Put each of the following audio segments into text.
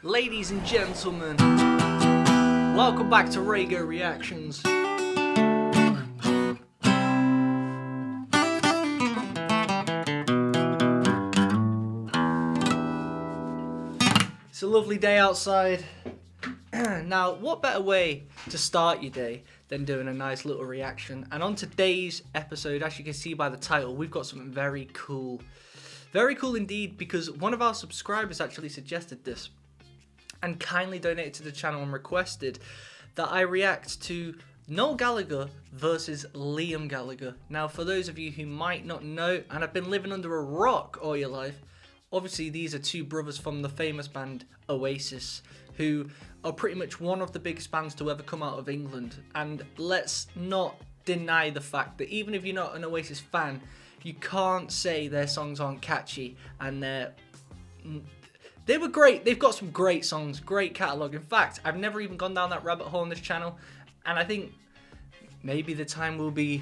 Ladies and gentlemen, welcome back to RAYGO Reactions. It's a lovely day outside. Now, what better way to start your day than doing a nice little reaction? And on today's episode, as you can see by the title, we've got something very cool. Very cool indeed, because one of our subscribers actually suggested this and kindly donated to the channel and requested that I react to Noel Gallagher versus Liam Gallagher. Now, for those of you who might not know and have been living under a rock all your life, obviously these are two brothers from the famous band Oasis, who are pretty much one of the biggest bands to ever come out of England. And let's not deny the fact that even if you're not an Oasis fan, you can't say their songs aren't catchy, and they were great. They've got some great songs, great catalogue. In fact, I've never even gone down that rabbit hole on this channel, and I think maybe the time will be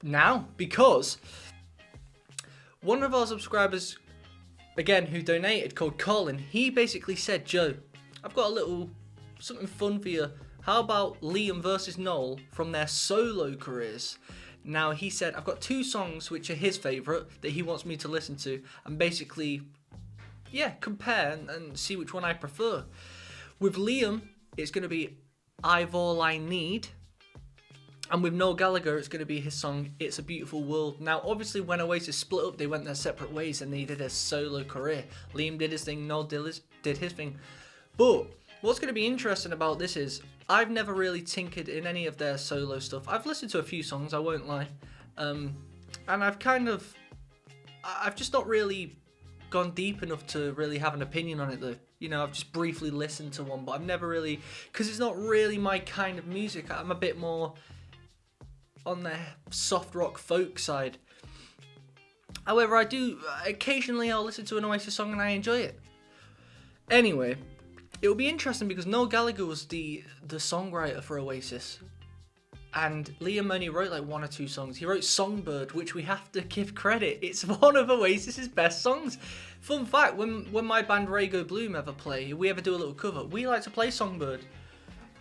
now, because one of our subscribers, again, who donated, called Colin, he basically said, Joe, I've got a little something fun for you. How about Liam versus Noel from their solo careers? Now, he said, I've got two songs which are his favourite that he wants me to listen to and basically, yeah, compare and see which one I prefer. With Liam, it's going to be I've All I Need. And with Noel Gallagher, it's going to be his song, It's a Beautiful World. Now, obviously, when Oasis split up, they went their separate ways and they did a solo career. Liam did his thing, Noel did his thing. But what's going to be interesting about this is I've never really tinkered in any of their solo stuff. I've listened to a few songs, I won't lie. And I've just not really gone deep enough to really have an opinion on it, though. You know, I've just briefly listened to one, but I've never really, because it's not really my kind of music. I'm a bit more on the soft rock folk side. However, I do occasionally I'll listen to an Oasis song and I enjoy it. Anyway, it will be interesting because Noel Gallagher was the songwriter for Oasis, and Liam only wrote like one or two songs. He wrote Songbird, which we have to give credit. It's one of Oasis's best songs. Fun fact, when my band RAYGO Bloom ever play, we ever do a little cover, we like to play Songbird.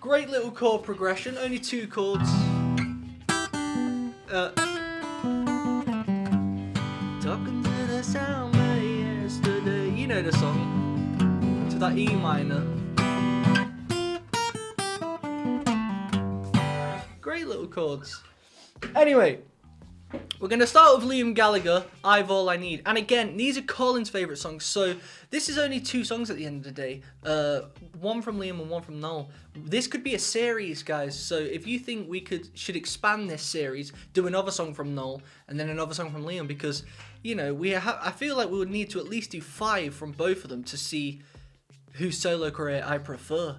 Great little chord progression, only two chords. Talking to the sound of yesterday. You know the song. To that E minor. Great little chords. Anyway, we're going to start with Liam Gallagher, I've All I Need. And again, these are Colin's favourite songs, so this is only two songs at the end of the day. One from Liam and one from Noel. This could be a series, guys, so if you think we should expand this series, do another song from Noel and then another song from Liam, because, you know, I feel like we would need to at least do 5 from both of them to see whose solo career I prefer.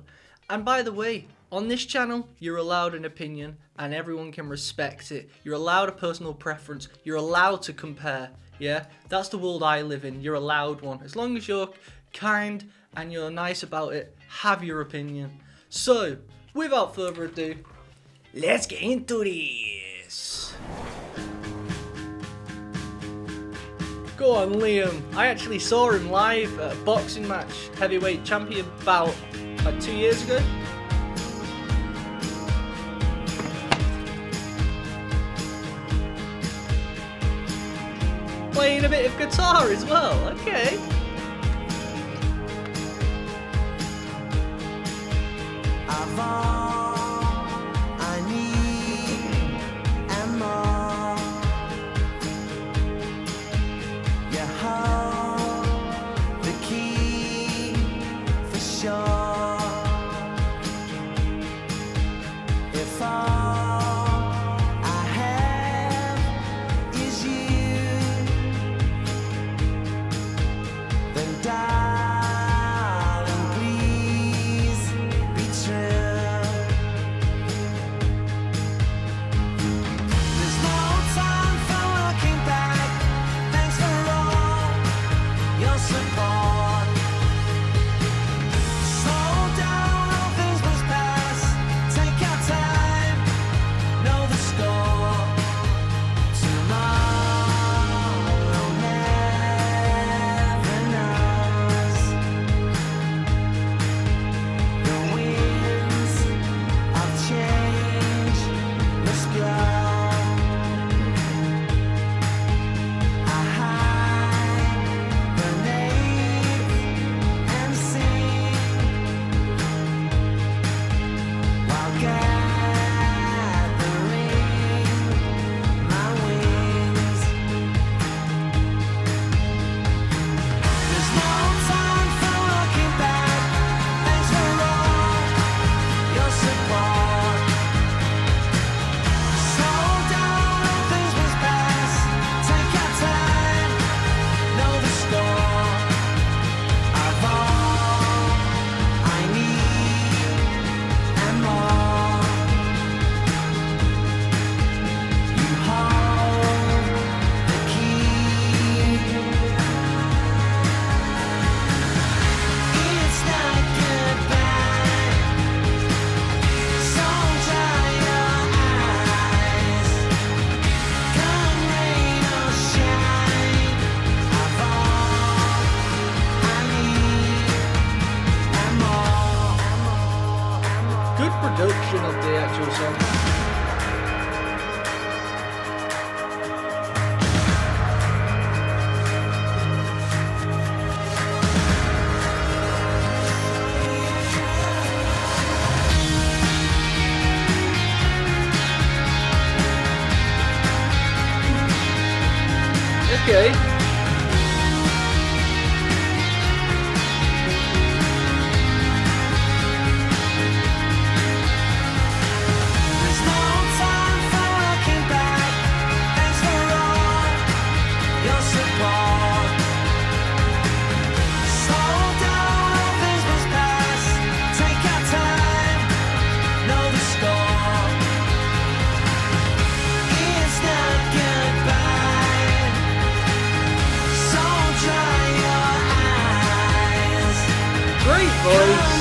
And by the way, on this channel, you're allowed an opinion and everyone can respect it. You're allowed a personal preference. You're allowed to compare. Yeah, that's the world I live in. You're allowed one. As long as you're kind and you're nice about it, have your opinion. So, without further ado, let's get into this. Go on, Liam. I actually saw him live at a boxing match, heavyweight champion bout, like 2 years ago. Playing a bit of guitar as well, okay. I've all I need and more. You hold the key for sure. If all I have is you, then darling, please be true. actual song. Okay. There's no time for looking back. Thanks for all your support. Slow down, things must pass. Take our time, know the score. It's not goodbye, so dry your eyes. Great voice.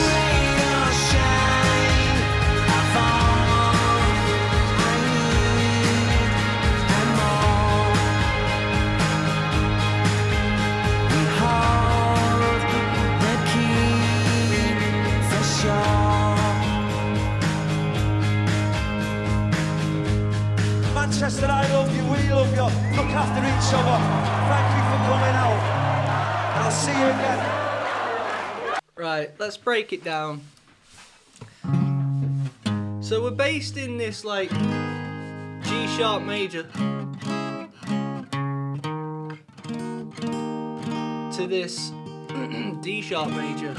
Manchester, I love you, we love you. Look after each other. Thank you for coming out. And I'll see you again. Right, let's break it down. So we're based in this like G sharp major to this D sharp major.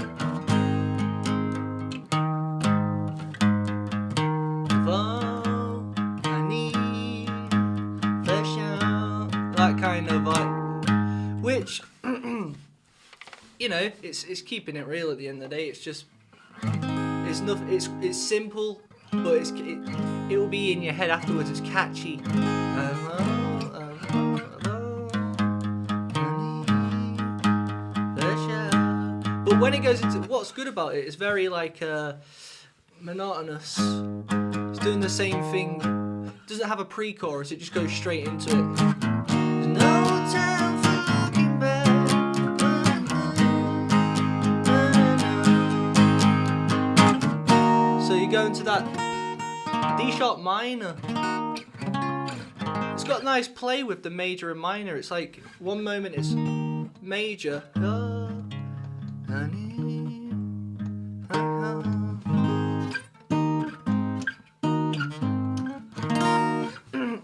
That kind of vibe, which you know, it's keeping it real at the end of the day. It's just it's nothing. It's simple, but it will be in your head afterwards. It's catchy. But when it goes into what's good about it, it's very like monotonous. It's doing the same thing. It doesn't have a pre-chorus. It just goes straight into it. There's no time for looking back. So you go into that D sharp minor. It's got nice play with the major and minor. It's like one moment it's major.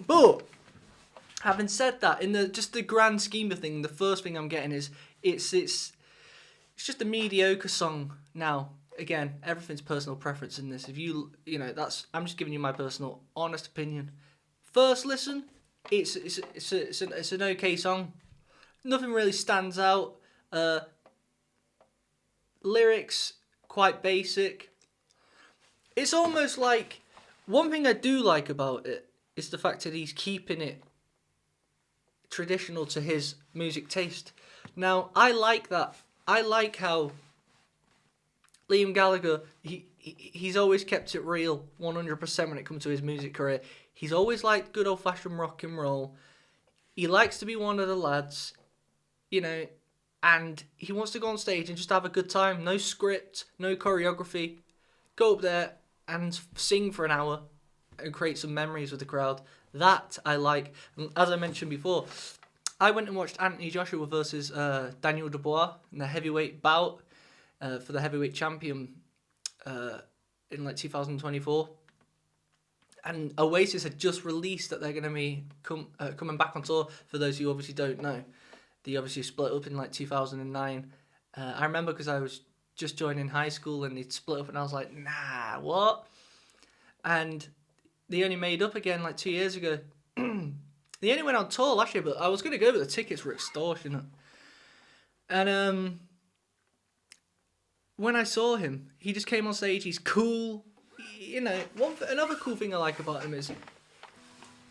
But having said that, in the grand scheme of things, the first thing I'm getting is it's just a mediocre song. Now, again, everything's personal preference in this. If you know, I'm just giving you my personal, honest opinion. First listen, it's an okay song. Nothing really stands out. Lyrics quite basic. It's almost like one thing I do like about it is the fact that he's keeping it traditional to his music taste. Now, I like that. I like how Liam Gallagher, he's always kept it real 100% when it comes to his music career. He's always liked good old-fashioned rock and roll. He likes to be one of the lads, you know, and he wants to go on stage and just have a good time. No script, no choreography. Go up there and sing for an hour and create some memories with the crowd. That I like. And as I mentioned before, I went and watched Anthony Joshua versus Daniel Dubois in the heavyweight bout for the heavyweight champion in like 2024. And Oasis had just released that they're going to be coming back on tour. For those who obviously don't know, they obviously split up in like 2009. I remember because I was just joining high school and they'd split up, and I was like, nah, what? And they only made up again like 2 years ago. They only went on tour last year, but I was going to go, but the tickets were extortionate. And when I saw him, he just came on stage. He's cool. You know, another cool thing I like about him is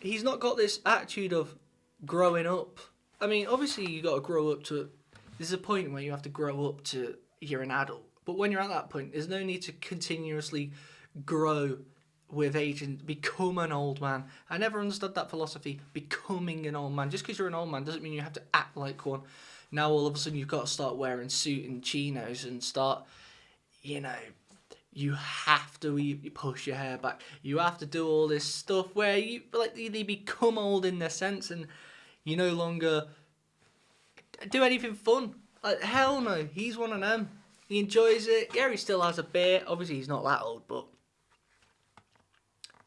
he's not got this attitude of growing up. I mean, obviously you got to grow up to. There's a point where you have to grow up to you're an adult. But when you're at that point, there's no need to continuously grow with age and become an old man. I never understood that philosophy, becoming an old man. Just because you're an old man doesn't mean you have to act like one. Now all of a sudden you've got to start wearing suit and chinos and start, you know, you have to you push your hair back. You have to do all this stuff where they become old in their sense, and you no longer do anything fun. Like, hell no, he's one of them. He enjoys it. Yeah, he still has a beard. Obviously, he's not that old, but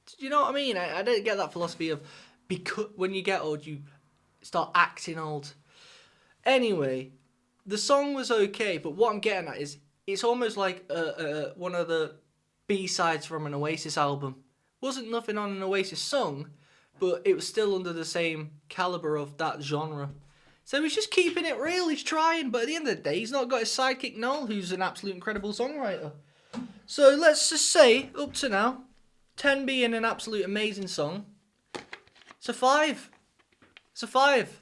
do you know what I mean? I don't get that philosophy of because when you get old, you start acting old. Anyway, the song was okay, but what I'm getting at is it's almost like one of the B-sides from an Oasis album. Wasn't nothing on an Oasis song, but it was still under the same caliber of that genre. So he's just keeping it real, he's trying, but at the end of the day, he's not got his sidekick Noel, who's an absolute incredible songwriter. So let's just say, up to now, 10 being an absolute amazing song, it's a 5. It's a 5.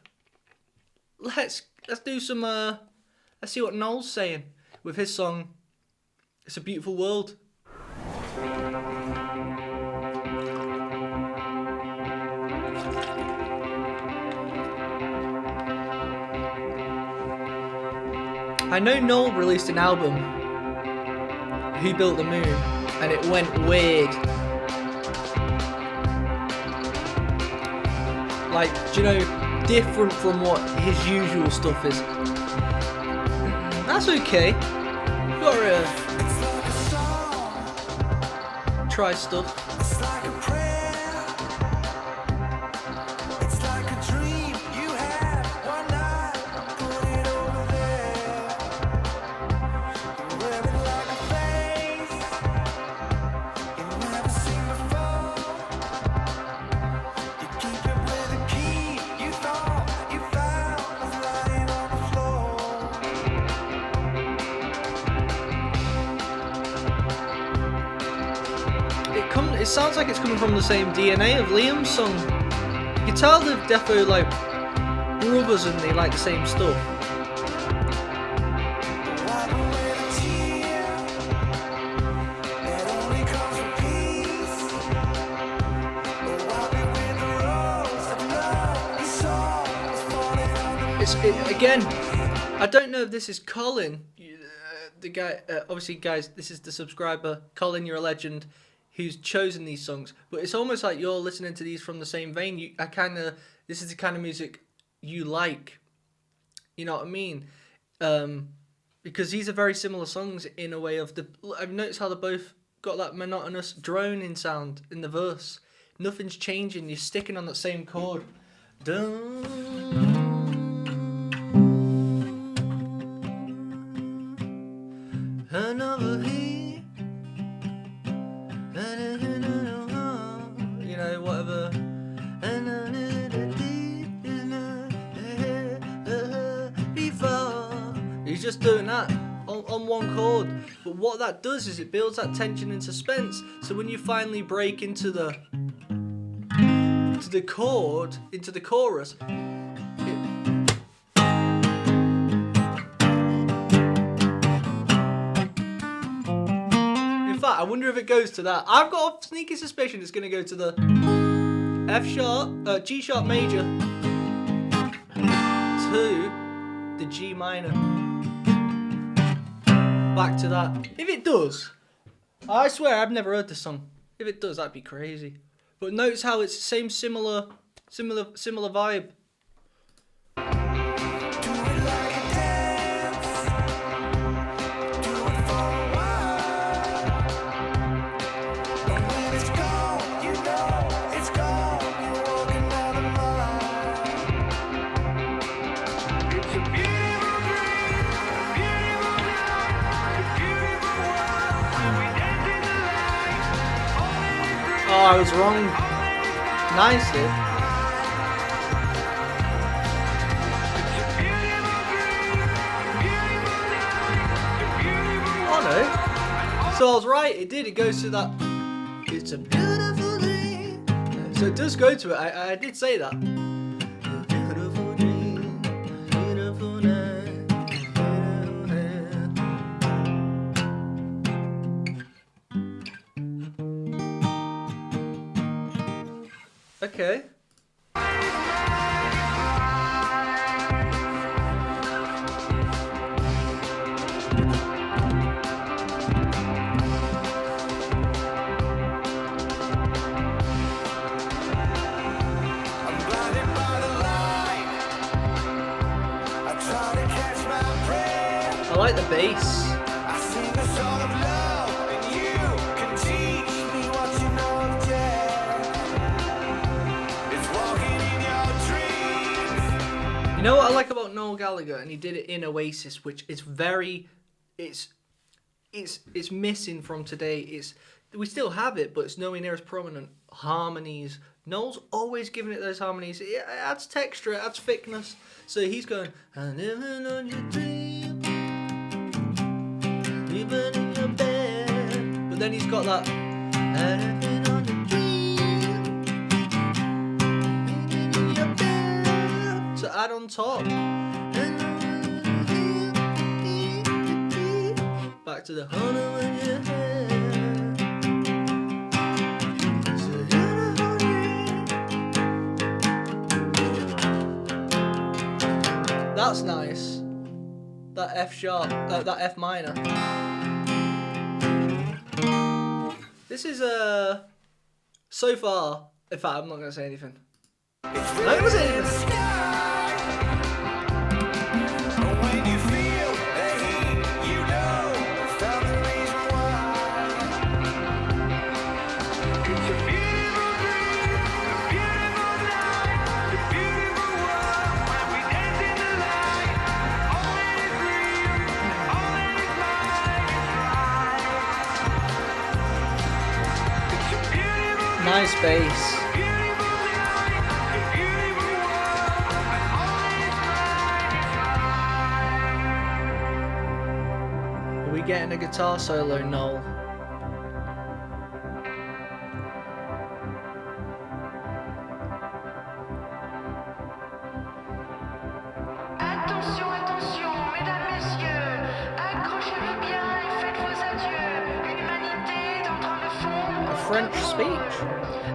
Let's do some, let's see what Noel's saying with his song, It's a Beautiful World. I know Noel released an album, Who Built the Moon, and it went weird. Like, do you know, different from what his usual stuff is. That's okay. Gotta try stuff. It's like a prayer. It's like a dream you had one night. Put it over there. You wear it like a face you've never seen before. You keep it with a key you thought you found was lying on the floor. It sounds like it's coming from the same DNA of Liam's song. You can tell they're defo like brothers and they like the same stuff. Wipe away the tear that only comes with peace. Wipe it with the rose of love you saw was falling on the Again, I don't know if this is Colin, the guy. Obviously, guys, this is the subscriber. Colin, you're a legend, who's chosen these songs. But it's almost like you're listening to these from the same vein. This is the kind of music you like. You know what I mean? Because these are very similar songs in a way of I've noticed how they both got that monotonous droning sound in the verse. Nothing's changing. You're sticking on that same chord. Another heat. You know, whatever. Before. He's just doing that on one chord. But what that does is it builds that tension and suspense. So when you finally break into the chord, into the chorus, in fact, I wonder if it goes to that. I've got a sneaky suspicion it's going to go to the F sharp, G sharp major to the G minor. Back to that. If it does, I swear I've never heard this song. If it does, that'd be crazy. But notice how it's the same similar vibe. Oh, I was wrong. Nicely. Oh no. So I was right, it did. It goes to that. It's a beautiful day. So it does go to it. I did say that. Beautiful day, beautiful night, okay. bass. I sing a song of love, and you can teach me what you know of death. It's walking in your dreams. You know what I like about Noel Gallagher, and he did it in Oasis, which is very, it's missing from today. We still have it, but it's nowhere near as prominent. Harmonies. Noel's always giving it those harmonies. It adds texture, it adds thickness. So he's going, I'm living on your dream, even in your bed. But then he's got that, I'm living on your dream, even in your bed. To add on top. Back to the honey in your head. That's nice. That F sharp, that F minor. This is so far. In fact, I'm not gonna say anything. I'm not gonna say anything. When you feel the heat, you know found the reason why. It's a beautiful dream, a beautiful night, a beautiful world when we dance in the light. All is real, all is mine, it's right. It's a beautiful Nice bass. beautiful night, a beautiful world when all is right. Are we getting a guitar solo, Noel? Attention, attention, mesdames, messieurs, accrochez-vous bien et faites vos adieux. L'humanité est en train de fondre. A French speech.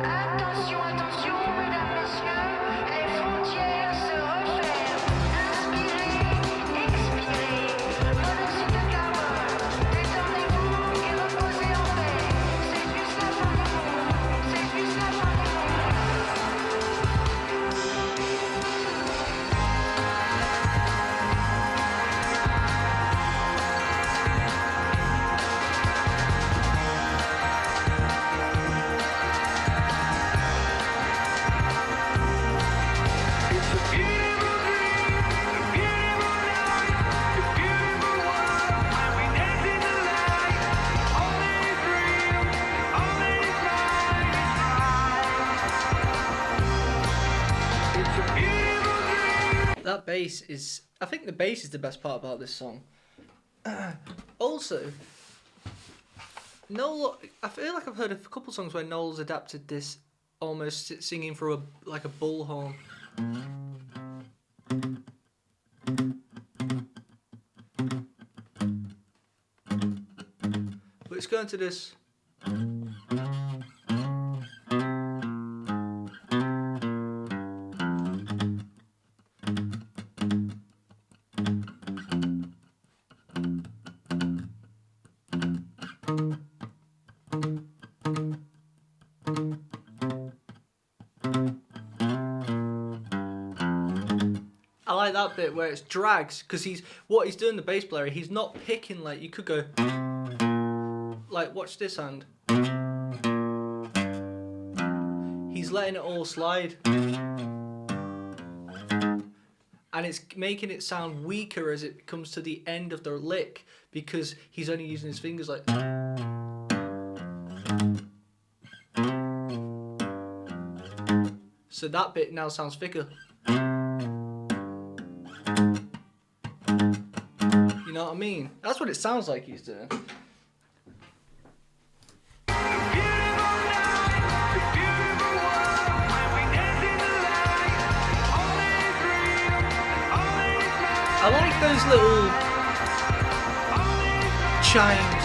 Attention, attention, mesdames, messieurs, les frontières se referment. Inspirez, expirez, monoxyde de carbone. Détendez-vous et reposez en paix. C'est juste la fin du monde. C'est juste la fin du monde. It's a beautiful dream, a beautiful night, a beautiful world when we dance in the light. All is real, all is right, it's a beautiful dream. That bass is. I think the bass is the best part about this song. Also, Noel. I feel like I've heard a couple songs where Noel's adapted this, almost singing through a bullhorn. But it's going to this. I like that bit where it's drags, because what he's doing, the bass player, he's not picking like you could go like, watch this hand. He's letting it all slide. And it's making it sound weaker as it comes to the end of the lick, because he's only using his fingers like. So that bit now sounds thicker. You know what I mean? That's what it sounds like he's doing. I like those little chimes.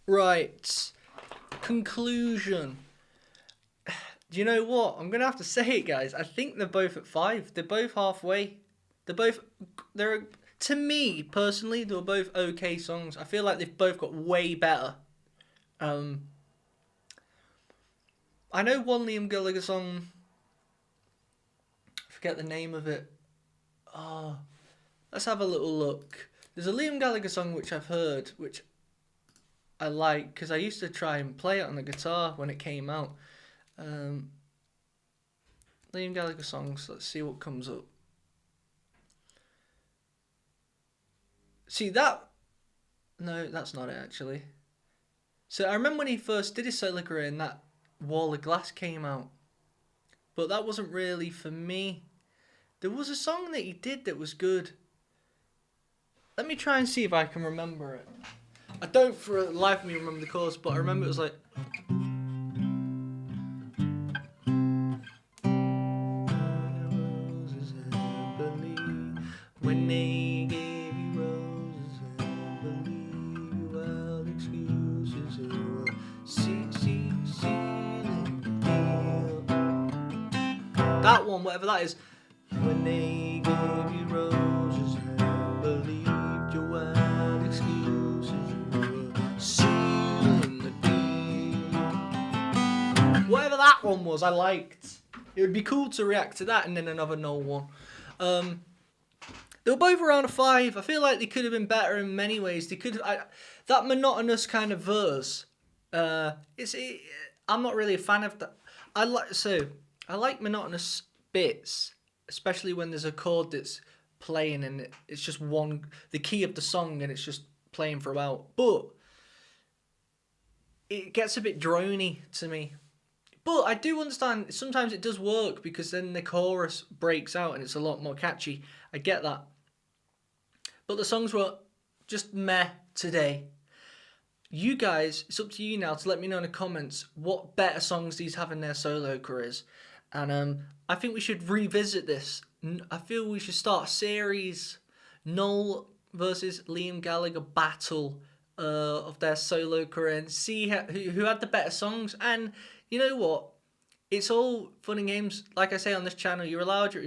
Right. Conclusion. Do you know what? I'm going to have to say it, guys. I think they're both at 5. They're both halfway. To me, personally, they were both okay songs. I feel like they've both got way better. I know one Liam Gallagher song, I forget the name of it. Let's have a little look. There's a Liam Gallagher song which I've heard, which I like, because I used to try and play it on the guitar when it came out. Liam Gallagher songs, let's see what comes up. See that? No, that's not it actually. So I remember when he first did his solo career and that Wall of Glass came out. But that wasn't really for me. There was a song that he did that was good. Let me try and see if I can remember it. I don't for the life of me remember the chorus, but I remember it was like... When they gave you roses and believe you wild excuses, that one, whatever that is. When they gave you roses and believed your wild excuses, you were sealing the deal. Whatever that one was, I liked. It would be cool to react to that and then another Noel one. They were both around a 5. I feel like they could have been better in many ways. They could have, that monotonous kind of verse. I'm not really a fan of that. I like monotonous bits, especially when there's a chord that's playing and it's just the key of the song and it's just playing throughout. But it gets a bit drony to me. But I do understand sometimes it does work because then the chorus breaks out and it's a lot more catchy. I get that. But the songs were just meh today. You guys, it's up to you now to let me know in the comments what better songs these have in their solo careers. And I think we should revisit this. I feel we should start a series, Noel versus Liam Gallagher battle of their solo career and see who had the better songs. And you know what? It's all fun and games. Like I say on this channel, you're allowed your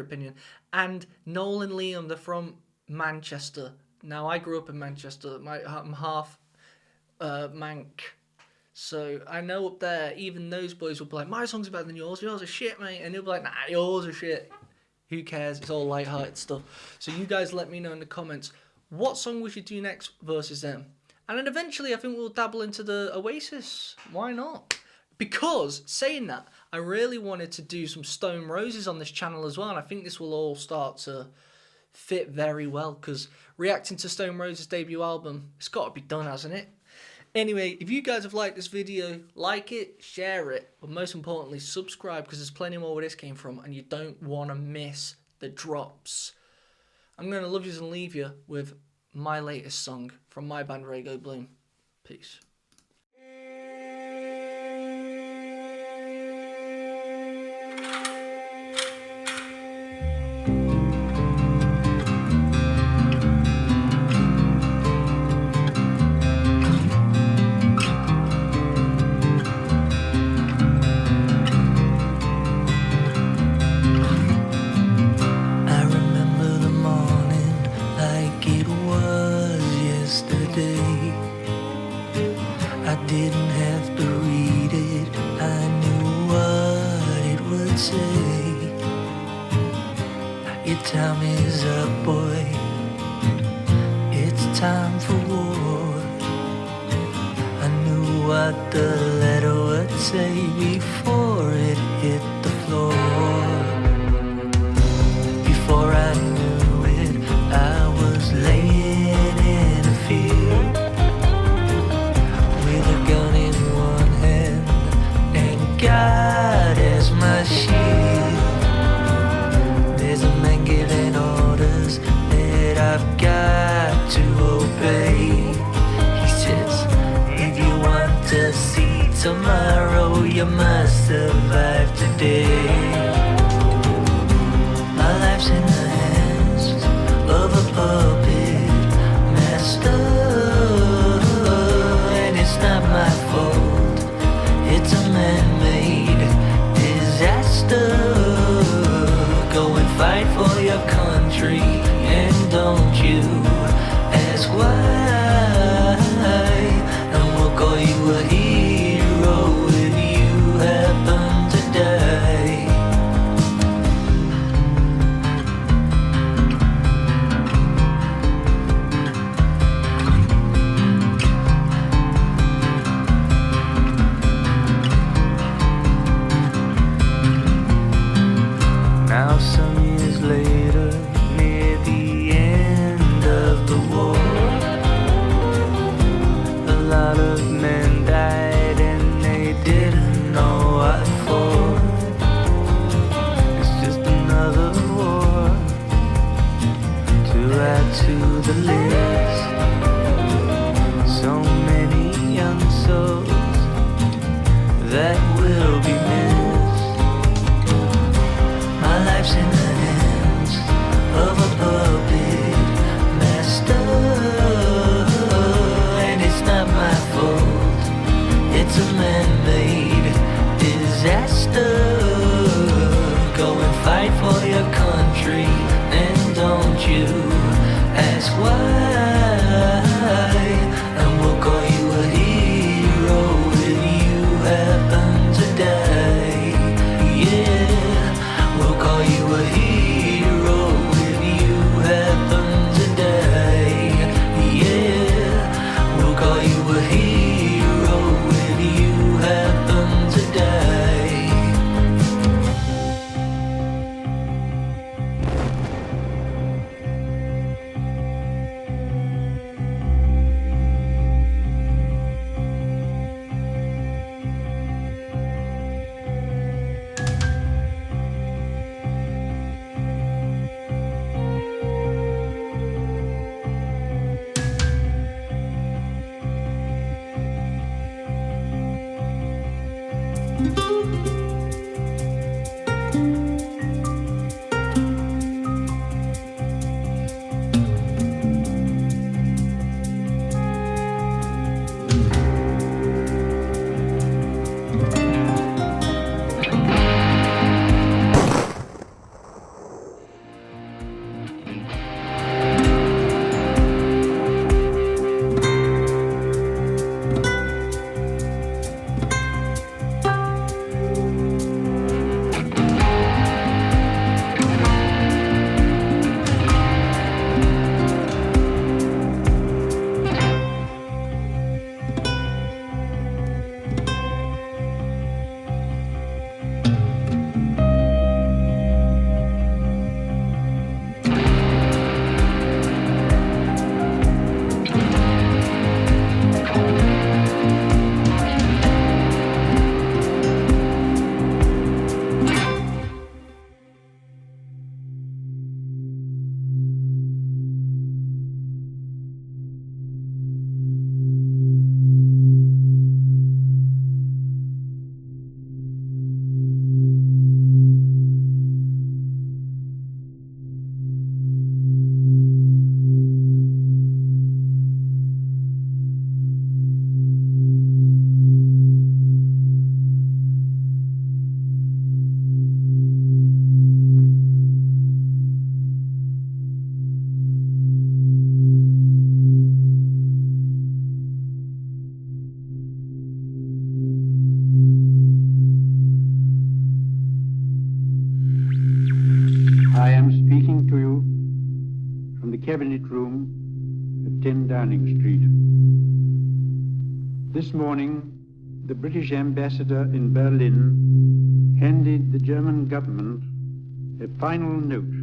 opinion. And Noel and Liam, they're from Manchester. Now, I grew up in Manchester. I'm half Manc. So I know up there, even those boys will be like, my songs are better than yours. Yours are shit, mate. And they'll be like, nah, yours are shit. Who cares? It's all light-hearted stuff. So you guys let me know in the comments what song we should do next versus them. And then eventually I think we'll dabble into the Oasis. Why not? Because, saying that, I really wanted to do some Stone Roses on this channel as well. And I think this will all start to fit very well. Because reacting to Stone Roses' debut album, it's got to be done, hasn't it? Anyway, if you guys have liked this video, like it, share it. But most importantly, subscribe. Because there's plenty more where this came from. And you don't want to miss the drops. I'm going to love you and leave you with my latest song from my band RAYGO Bloom. Peace. I didn't have to read it, I knew what it would say. Your time is up, boy, it's time for war. I knew what the letter would say before it hit the floor. Before I knew it, I was laying in a field with a gun in one hand and God as my shield. There's a man giving orders that I've got to obey. He says, if you want to see tomorrow, you must survive today. My life's in the hands of a puppet master. don't you ask why, and we'll call you a hero if you happen to die. Now some years later, near the end of the war, a lot of men died and they didn't know what for. It's just another war to add to the list. So many young souls that will be missed. My life's in the hands of a puppet master, and it's not my fault. It's a man-made disaster. Go and fight for your country, and don't you ask why, and we'll call you a hero if you happen to die. Yeah, we'll call you a hero if you happen to die. Yeah, we'll call you a hero if you happen to die. I am speaking to you from the Cabinet Room at 10 Downing Street. This morning, the British ambassador in Berlin handed the German government a final note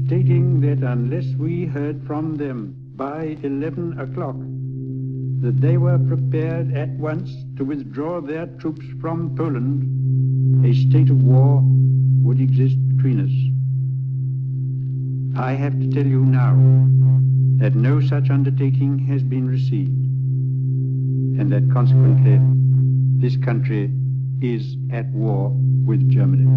stating that unless we heard from them by 11 o'clock, that they were prepared at once to withdraw their troops from Poland, a state of war would exist between us. I have to tell you now that no such undertaking has been received, and that consequently this country is at war with Germany.